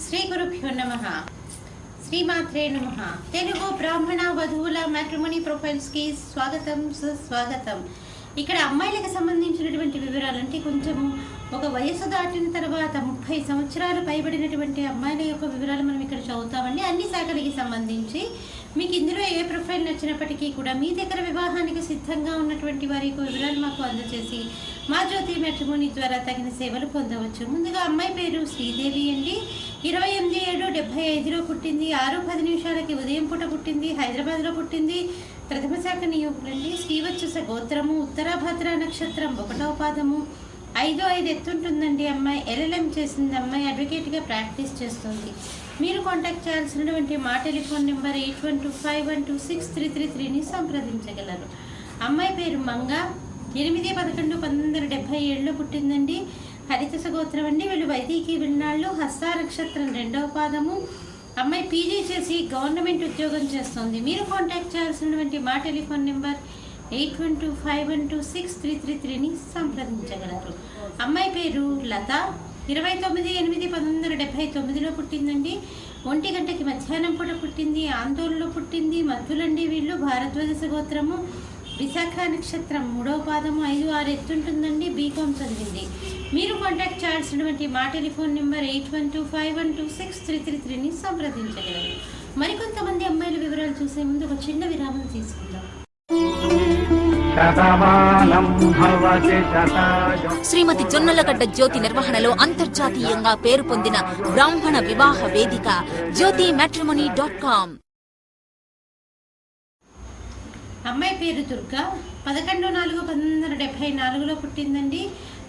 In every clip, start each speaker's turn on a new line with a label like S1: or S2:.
S1: శ్రీ గురుభ్యో నమః. శ్రీమాత్రే నమః. తెలుగు బ్రాహ్మణ వధువుల మ్యాట్రిమోనీ ప్రొఫైల్స్ కి స్వాగతం, సుస్వాగతం. ఇక్కడ అమ్మాయిలకు సంబంధించినటువంటి వివరాలు అంటే కొంచెము ఒక వయసు దాటిన తర్వాత 30 సంవత్సరాలు పైబడినటువంటి అమ్మాయిల యొక్క వివరాలు మనం ఇక్కడ చదువుతామండి. అన్ని శాఖలకి సంబంధించి మీకు ఇందులో ఏ ప్రొఫైల్ నచ్చినప్పటికీ కూడా మీ దగ్గర వివాహానికి సిద్ధంగా ఉన్నటువంటి వారి యొక్క వివరాలు మాకు అందజేసి మా జ్యోతి మ్యాట్రిమోనీ ద్వారా తగిన సేవలు పొందవచ్చు. ముందుగా అమ్మాయి పేరు శ్రీదేవి అండి. 28/7/75లో పుట్టింది. 6:10 ఉదయం పూట పుట్టింది. హైదరాబాద్లో పుట్టింది. ప్రథమ శాఖ నియోగులండి. శ్రీవత్స గోత్రము. ఉత్తరాభద్ర నక్షత్రం 1వ పాదము. 5'5" ఎత్తుంటుందండి. అమ్మాయి LLM చేసింది. అమ్మాయి అడ్వకేట్గా ప్రాక్టీస్ చేస్తుంది. మీరు కాంటాక్ట్ చేయాల్సినటువంటి మా టెలిఫోన్ నెంబర్ 8125126333ని సంప్రదించగలరు. అమ్మాయి పేరు మంగ. 8/11/1977లో పుట్టిందండి. హరితస గోత్రం అండి. వీళ్ళు వైదికి విన్నాళ్ళు. హస్త నక్షత్రం 2వ పాదము. అమ్మాయి PG చేసి గవర్నమెంట్ ఉద్యోగం చేస్తుంది. మీరు కాంటాక్ట్ చేయాల్సినటువంటి మా టెలిఫోన్ నెంబర్ 8125126333ని సంప్రదించగలరు. అమ్మాయి పేరు లత. 29/8/1979లో పుట్టిందండి. 1 గంటకి మధ్యాహ్నం పూట పుట్టింది. ఆందోళనలో పుట్టింది. మధ్యులండి వీళ్ళు. భారద్వాజ గోత్రము. విశాఖ నక్షత్రం 3వ పాదము. 5'6" ఎత్తుంటుందండి. బీకామ్ చదివింది. మీరు కాంటాక్ట్ చేయాల్సినటువంటి మా టెలిఫోన్ నెంబర్ 8125126333ని సంప్రదించగలరు. మరికొంతమంది అమ్మాయిల వివరాలు చూసే ముందు ఒక చిన్న విరామం తీసుకుందాం.
S2: శ్రీమతి జొన్నలగడ్డ జ్యోతి నిర్వహణలో అంతర్జాతీయంగా పేరు పొందిన బ్రాహ్మణ వివాహ వేదిక jyotimatrimony.com.
S1: అమ్మాయి పేరు దుర్గా. 11/4/1974లో పుట్టిందండి.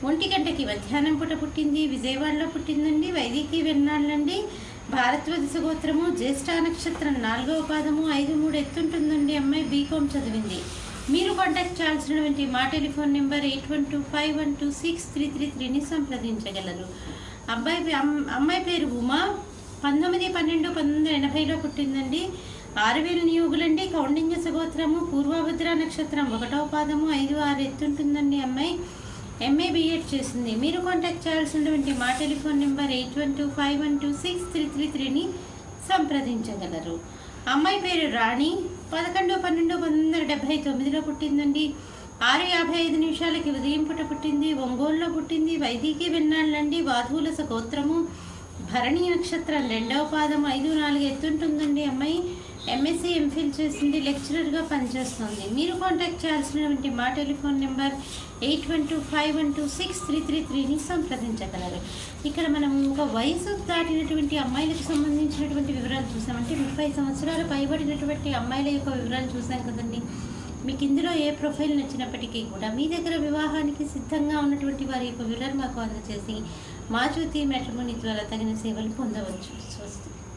S1: 1 గంటకి మధ్యాహ్నం పూట పుట్టింది. విజయవాడలో పుట్టిందండి. వైదికి వెన్నాళ్ళండి. భారద్వాజ గోత్రము. జ్యేష్ఠ నక్షత్రం 4వ పాదము. 5'3" ఎత్తుంటుందండి. అమ్మాయి బీకామ్ చదివింది. మీరు కాంటాక్ట్ చేయాల్సినటువంటి మా టెలిఫోన్ నెంబర్ 8125126333ని సంప్రదించగలరు. అమ్మాయి పేరు ఉమా. 19/12/1980లో పుట్టిందండి. 6000 నియోగులండి. కౌండిన్య గోత్రము. పూర్వభద్ర నక్షత్రం 1వ పాదము. 5'6" ఎత్తుంటుందండి. అమ్మాయి MA BEd చేసింది. మీరు కాంటాక్ట్ చేయాల్సినటువంటి మా టెలిఫోన్ నెంబర్ 8125126333ని సంప్రదించగలరు. అమ్మాయి పేరు రాణి. 11/12/1979లో పుట్టిందండి. 6:55 ఉదయం పూట పుట్టింది. ఒంగోలులో పుట్టింది. వైదికి వెన్నాళ్ళండి. వాధువులస గోత్రము. భరణి నక్షత్రం 2వ పాదం. 5'4" ఎత్తుంటుందండి. అమ్మాయి MSc MPhil చేసింది. లెక్చరర్గా పనిచేస్తుంది. మీరు కాంటాక్ట్ చేయాల్సినటువంటి మా టెలిఫోన్ నెంబర్ 8125126333ని సంప్రదించగలరు. ఇక్కడ మనం ఒక వయసు దాటినటువంటి అమ్మాయిలకు సంబంధించినటువంటి వివరాలు చూసామంటే 30 సంవత్సరాలు పైబడినటువంటి అమ్మాయిల యొక్క వివరాలు చూసాం కదండి. మీకు ఇందులో ఏ ప్రొఫైల్ నచ్చినప్పటికీ కూడా మీ దగ్గర వివాహానికి సిద్ధంగా ఉన్నటువంటి వారి యొక్క వివరాలు మాకు అందజేసి మా జ్యోతి మ్యాట్రిమోనీ ద్వారా తగిన సేవలు పొందవచ్చు. స్వస్తి.